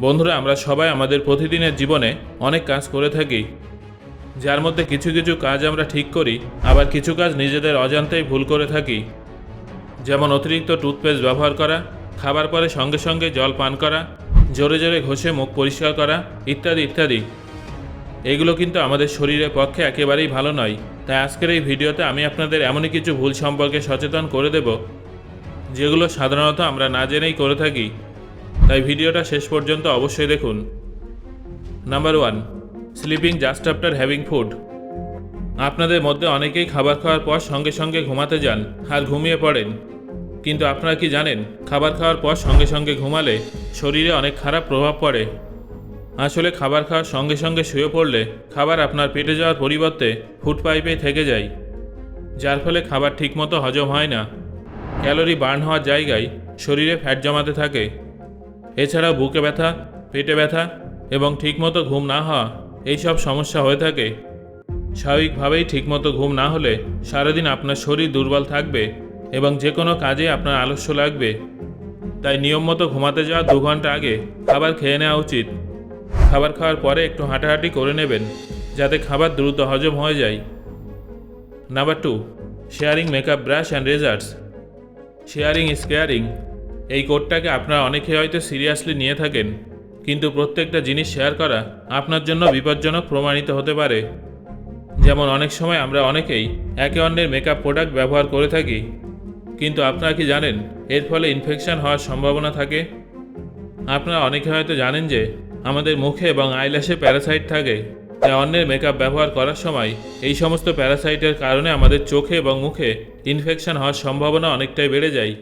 বন্ধুরা, আমরা সবাই আমাদের প্রতিদিনের জীবনে অনেক কাজ করে থাকি, যার মধ্যে কিছু কিছু কাজ আমরা ঠিক করি, আবার কিছু কাজ নিজেদের অজান্তেই ভুল করে থাকি। যেমন অতিরিক্ত টুথপেস্ট ব্যবহার করা, খাবার পরে সঙ্গে সঙ্গে জল পান করা, জোরে জোরে ঘষে মুখ পরিষ্কার করা, ইত্যাদি ইত্যাদি। এগুলো কিন্তু আমাদের শরীরের পক্ষে একেবারেই ভালো নয়। তাই আজকের এই ভিডিওতে আমি আপনাদের এমনই কিছু ভুল সম্পর্কে সচেতন করে দেব, যেগুলো সাধারণত আমরা না জেনেই করে থাকি। তাই ভিডিওটা শেষ পর্যন্ত অবশ্যই দেখুন। Number 1, sleeping just after having food. আপনাদের মধ্যে অনেকেই খাবার খাওয়ার পর সঙ্গে সঙ্গে ঘুমাতে যান আর ঘুমিয়ে পড়েন। কিন্তু আপনারা কি জানেন, খাবার খাওয়ার পর সঙ্গে সঙ্গে ঘুমালে শরীরে অনেক খারাপ প্রভাব পড়ে। আসলে খাবার খাওয়ার সঙ্গে সঙ্গে শুয়ে পড়লে খাবার আপনার পেটে যাওয়ার পরিবর্তে ফুড পাইপে থেকে যায়, যার ফলে খাবার ঠিকমতো হজম হয় না। ক্যালোরি বার্ন হওয়ার জায়গায় শরীরে ফ্যাট জমাতে থাকে। এছাড়াও বুকে ব্যথা, পেটে ব্যথা এবং ঠিকমতো ঘুম না হওয়া, এইসব সমস্যা হয়ে থাকে। স্বাভাবিকভাবেই ঠিকমতো ঘুম না হলে সারাদিন আপনার শরীর দুর্বল থাকবে এবং যে কোনো কাজে আপনার আলস্য লাগবে। তাই নিয়ম মতো ঘুমাতে যাওয়ার 2 ঘন্টা আগে খাবার খেয়ে নেওয়া উচিত। খাবার খাওয়ার পরে একটু হাঁটাহাঁটি করে নেবেন, যাতে খাবার দ্রুত হজম হয়ে যায়। Number 2, sharing makeup brush and razors. Sharing is caring, এই কোডটাকে আপনারা অনেকে হয়তো সিরিয়াসলি নিয়ে থাকেন, কিন্তু প্রত্যেকটা জিনিস শেয়ার করা আপনার জন্য বিপজ্জনক প্রমাণিত হতে পারে। যেমন অনেক সময় আমরা অনেকেই একে অন্যের মেকআপ প্রোডাক্ট ব্যবহার করে থাকি, কিন্তু আপনারা কি জানেন এর ফলে ইনফেকশন হওয়ার সম্ভাবনা থাকে। আপনারা অনেকে হয়তো জানেন যে আমাদের মুখে এবং আইল্যাশে প্যারাসাইট থাকে, তাই অন্যের মেকআপ ব্যবহার করার সময় এই সমস্ত প্যারাসাইটের কারণে আমাদের চোখে এবং মুখে ইনফেকশন হওয়ার সম্ভাবনা অনেকটাই বেড়ে যায়।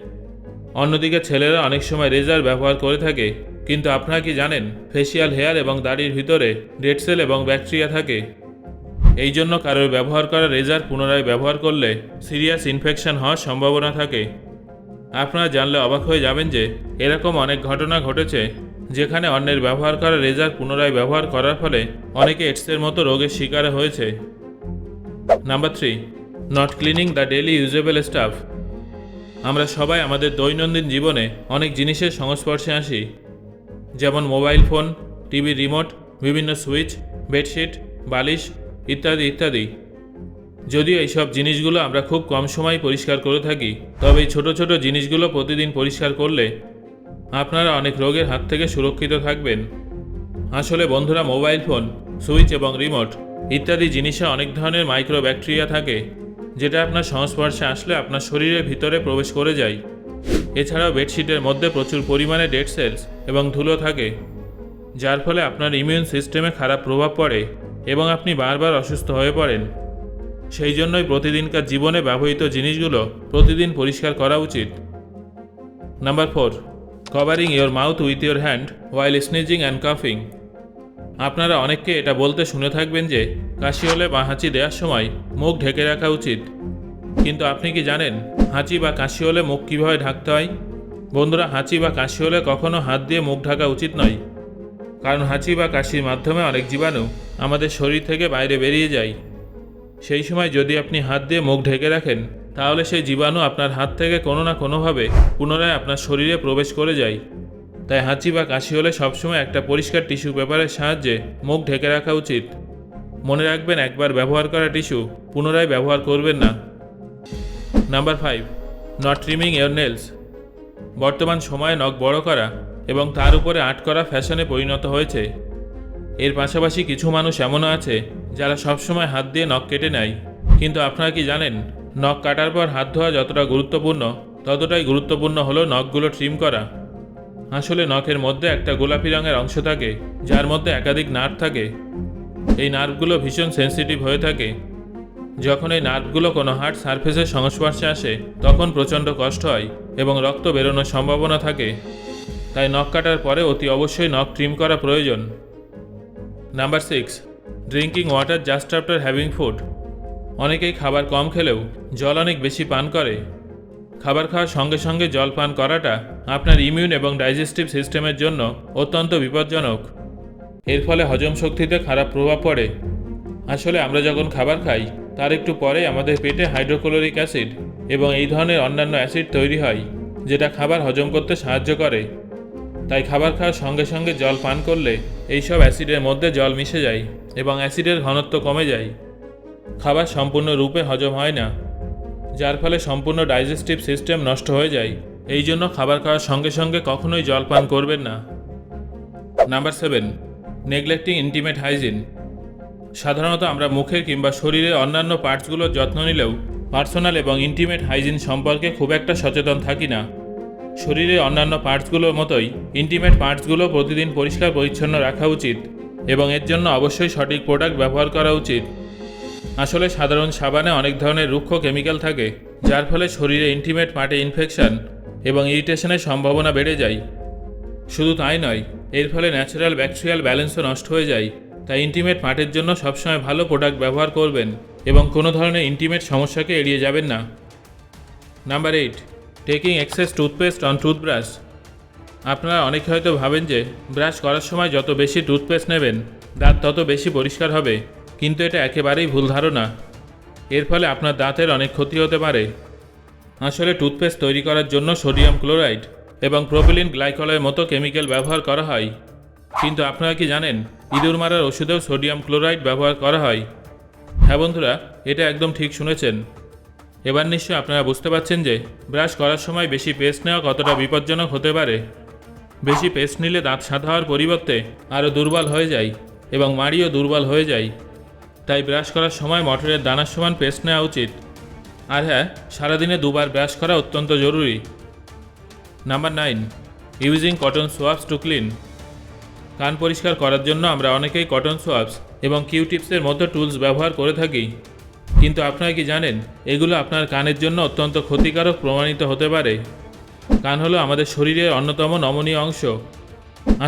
অন্যদিকে ছেলেরা অনেক সময় রেজার ব্যবহার করে থাকে, কিন্তু আপনারা কি জানেন ফেসিয়াল হেয়ার এবং দাড়ির ভিতরে ডেড সেল এবং ব্যাকটেরিয়া থাকে। এই জন্য কারোর ব্যবহার করা রেজার পুনরায় ব্যবহার করলে সিরিয়াস ইনফেকশন হওয়ার সম্ভাবনা থাকে। আপনারা জানলে অবাক হয়ে যাবেন যে এরকম অনেক ঘটনা ঘটেছে, যেখানে অন্যের ব্যবহার করা রেজার পুনরায় ব্যবহার করার ফলে অনেকে এডসের মতো রোগের শিকার হয়েছে। Number 3, not cleaning the daily usable staff. আমরা সবাই আমাদের দৈনন্দিন জীবনে অনেক জিনিসের সংস্পর্শে আসি, যেমন মোবাইল ফোন, টিভি রিমোট, বিভিন্ন সুইচ, বেডশিট, বালিশ ইত্যাদি ইত্যাদি। যদিও এইসব জিনিসগুলো আমরা খুব কম সময় পরিষ্কার করে থাকি, তবে এই ছোটো ছোটো জিনিসগুলো প্রতিদিন পরিষ্কার করলে আপনারা অনেক রোগের হাত থেকে সুরক্ষিত থাকবেন। আসলে বন্ধুরা, মোবাইল ফোন, সুইচ এবং রিমোট ইত্যাদি জিনিসে অনেক ধরনের মাইক্রো ব্যাকটেরিয়া থাকে, যেটা আপনার সংস্পর্শে আসলে আপনার শরীরের ভিতরে প্রবেশ করে যায়। এছাড়াও বেডশিটের মধ্যে প্রচুর পরিমাণে ডেড সেলস এবং ধুলো থাকে, যার ফলে আপনার ইমিউন সিস্টেমে খারাপ প্রভাব পড়ে এবং আপনি বারবার অসুস্থ হয়ে পড়েন। সেই জন্যই প্রতিদিনকার জীবনে ব্যবহৃত জিনিসগুলো প্রতিদিন পরিষ্কার করা উচিত। Number 4, covering your mouth with your hand while sneezing and কাফিং। আপনারা অনেককে এটা বলতে শুনে থাকবেন যে কাশি হলে বা হাঁচি দেওয়ার সময় মুখ ঢেকে রাখা উচিত, কিন্তু আপনি কি জানেন হাঁচি বা কাশি হলে মুখ কীভাবে ঢাকতে হয়? বন্ধুরা, হাঁচি বা কাশি হলে কখনো হাত দিয়ে মুখ ঢাকা উচিত নয়, কারণ হাঁচি বা কাশির মাধ্যমে অনেক জীবাণু আমাদের শরীর থেকে বাইরে বেরিয়ে যায়। সেই সময় যদি আপনি হাত দিয়ে মুখ ঢেকে রাখেন, তাহলে সেই জীবাণু আপনার হাত থেকে কোনো না কোনোভাবে পুনরায় আপনার শরীরে প্রবেশ করে যায়। তাই হাঁচি বা কাশি হলে সবসময় একটা পরিষ্কার টিস্যু পেপারের সাহায্যে মুখ ঢেকে রাখা উচিত। মনে রাখবেন, একবার ব্যবহার করা টিস্যু পুনরায় ব্যবহার করবেন না। Number 5, not trimming your nails. বর্তমান সময়ে নখ বড় করা এবং তার উপরে আর্ট করা ফ্যাশনে পরিণত হয়েছে। এর পাশাপাশি কিছু মানুষ এমনও আছে যারা সবসময় হাত দিয়ে নখ কেটে নেয়, কিন্তু আপনারা কি জানেন নখ কাটার পর হাত ধোয়া যতটা গুরুত্বপূর্ণ, ততটাই গুরুত্বপূর্ণ হলো নখগুলো ট্রিম করা। আসলে নখের মধ্যে একটা গোলাপি রঙের অংশ থাকে, যার মধ্যে একাধিক নার্ভ থাকে। এই নার্ভগুলো ভীষণ সেন্সিটিভ হয়ে থাকে। যখন এই নার্ভগুলো কোনো হার্ড সারফেসের সংস্পর্শে আসে, তখন প্রচণ্ড কষ্ট হয় এবং রক্ত বেরোনোর সম্ভাবনা থাকে। তাই নখ কাটার পরে অতি অবশ্যই নখ ট্রিম করা প্রয়োজন। Number 6, drinking water just after having food. অনেকেই খাবার কম খেলেও জল অনেক বেশি পান করে। খাবার খাওয়ার সঙ্গে সঙ্গে জল পান করাটা আপনার ইমিউন এবং ডাইজেস্টিভ সিস্টেমের জন্য অত্যন্ত বিপজ্জনক। এর ফলে হজম শক্তিতে খারাপ প্রভাব পড়ে। আসলে আমরা যখন খাবার খাই তার একটু পরে আমাদের পেটে হাইড্রোক্লোরিক অ্যাসিড এবং এই ধরনের অন্যান্য অ্যাসিড তৈরি হয়, যেটা খাবার হজম করতে সাহায্য করে। তাই খাবার খাওয়ার সঙ্গে সঙ্গে জল পান করলে এইসব অ্যাসিডের মধ্যে জল মিশে যায় এবং অ্যাসিডের ঘনত্ব কমে যায়। খাবার সম্পূর্ণরূপে হজম হয় না, যার ফলে সম্পূর্ণ ডাইজেস্টিভ সিস্টেম নষ্ট হয়ে যায়। এই জন্য খাবার খাওয়ার সঙ্গে সঙ্গে কখনোই জল পান করবেন না। Number 7, neglecting intimate hygiene. সাধারণত আমরা মুখের কিংবা শরীরের অন্যান্য পার্টসগুলোর যত্ন নিলেও পার্সোনাল এবং ইন্টিমেট হাইজিন সম্পর্কে খুব একটা সচেতন থাকি না। শরীরের অন্যান্য পার্টসগুলোর মতোই ইন্টিমেট পার্টসগুলো প্রতিদিন পরিষ্কার পরিচ্ছন্ন রাখা উচিত এবং এর জন্য অবশ্যই সঠিক প্রোডাক্ট ব্যবহার করা উচিত। আসলে সাধারণ সাবানে অনেক ধরনের রুক্ষ কেমিক্যাল থাকে, যার ফলে শরীরে ইন্টিমেট পার্টে ইনফেকশন এবং ইরিটেশনের সম্ভাবনা বেড়ে যায়। শুধু তাই নয়, এর ফলে ন্যাচারাল ব্যাকটেরিয়াল ব্যালেন্সও নষ্ট হয়ে যায়। তাই ইন্টিমেট পার্টের জন্য সবসময় ভালো প্রোডাক্ট ব্যবহার করবেন এবং কোনো ধরনের ইন্টিমেট সমস্যাকে এড়িয়ে যাবেন না। Number 8, taking excess toothpaste on toothbrush. আপনারা অনেকে হয়তো ভাবেন যে ব্রাশ করার সময় যত বেশি টুথপেস্ট নেবেন দাঁত তত বেশি পরিষ্কার হবে, কিন্তু এটা একেবারেই ভুল ধারণা। এর ফলে আপনার দাঁতের অনেক ক্ষতি হতে পারে। আসলে টুথপেস্ট তৈরি করার জন্য সোডিয়াম ক্লোরাইড এবং প্রোপিলিন গ্লাইকলের মতো কেমিক্যাল ব্যবহার করা হয়, কিন্তু আপনারা কি জানেন ইঁদুর মারার ওষুধেও সোডিয়াম ক্লোরাইড ব্যবহার করা হয়? হ্যাঁ বন্ধুরা, এটা একদম ঠিক শুনেছেন। এবার নিশ্চয়ই আপনারা বুঝতে পারছেন যে ব্রাশ করার সময় বেশি পেস্ট নেওয়া কতটা বিপজ্জনক হতে পারে। বেশি পেস্ট নিলে দাঁত সাদা হওয়ার পরিবর্তে আরও দুর্বল হয়ে যায় এবং মাড়িও দুর্বল হয়ে যায়। তাই ব্রাশ করার সময় মটরের দানার সমান পেস্ট নেওয়া উচিত। আর হ্যাঁ, সারাদিনে 2 বার ব্রাশ করা অত্যন্ত জরুরি। Number 9, using cotton swabs to clean. কান পরিষ্কার করার জন্য আমরা অনেকেই কটন সোয়াবস এবং কিউটিপসের মতো টুলস ব্যবহার করে থাকি, কিন্তু আপনারা কি জানেন এগুলো আপনার কানের জন্য অত্যন্ত ক্ষতিকারক প্রমাণিত হতে পারে। কান হলো আমাদের শরীরের অন্যতম নমনীয় অংশ।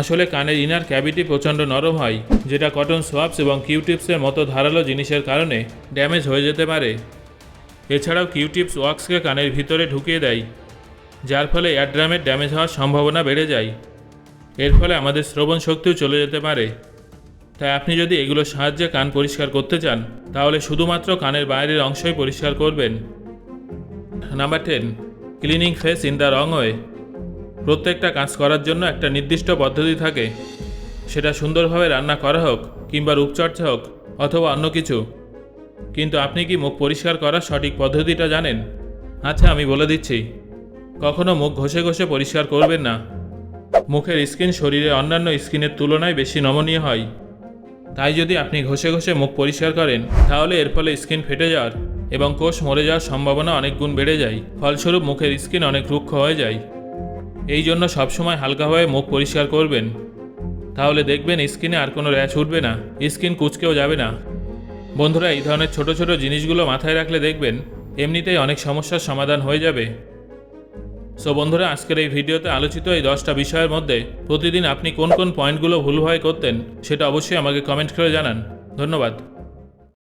আসলে কানের ইনার ক্যাভিটি প্রচণ্ড নরম হয়, যেটা কটন সোয়াবস এবং কিউটিপসের মতো ধারালো জিনিসের কারণে ড্যামেজ হয়ে যেতে পারে। এছাড়াও কিউটিপস ওয়াক্সকে কানের ভিতরে ঢুকিয়ে দেয়, যার ফলে এয়ারড্রামের ড্যামেজ হওয়ার সম্ভাবনা বেড়ে যায়। এর ফলে আমাদের শ্রবণ শক্তিও চলে যেতে পারে। তাই আপনি যদি এগুলোর সাহায্যে কান পরিষ্কার করতে চান তাহলে শুধুমাত্র কানের বাইরের অংশই পরিষ্কার করবেন। Number 10, cleaning face in the wrong way. প্রত্যেকটা কাজ করার জন্য একটা নির্দিষ্ট পদ্ধতি থাকে, সেটা সুন্দরভাবে রান্না করা হোক কিংবা রূপচর্চা হোক অথবা অন্য কিছু। কিন্তু আপনি কি মুখ পরিষ্কার করার সঠিক পদ্ধতিটা জানেন? আচ্ছা, আমি বলে দিচ্ছি। কখনো মুখ ঘষে ঘষে পরিষ্কার করবেন না। মুখের স্কিন শরীরের অন্যান্য স্কিনের তুলনায় বেশি নমনীয় হয়। তাই যদি আপনি ঘষে ঘষে মুখ পরিষ্কার করেন তাহলে এর ফলে স্কিন ফেটে যাওয়ার এবং কোষ মরে যাওয়ার সম্ভাবনা অনেক গুণ বেড়ে যায়। ফলস্বরূপ মুখের স্কিন অনেক রুক্ষ হয়ে যায়। এই জন্য সবসময় হালকাভাবে মুখ পরিষ্কার করবেন, তাহলে দেখবেন স্কিনে আর কোনো র্যাশ উঠবে না, স্কিন কুঁচকেও যাবে না। বন্ধুরা, এই ধরনের ছোট ছোট জিনিসগুলো মাথায় রাখলে দেখবেন এমনিতেই অনেক সমস্যার সমাধান হয়ে যাবে। সো বন্ধুরা, আজকের এই ভিডিওতে আলোচিত এই 10টা বিষয়ের মধ্যে প্রতিদিন আপনি কোন কোন পয়েন্টগুলো ভুলভাবে করতেন সেটা অবশ্যই আমাকে কমেন্ট করে জানান। ধন্যবাদ।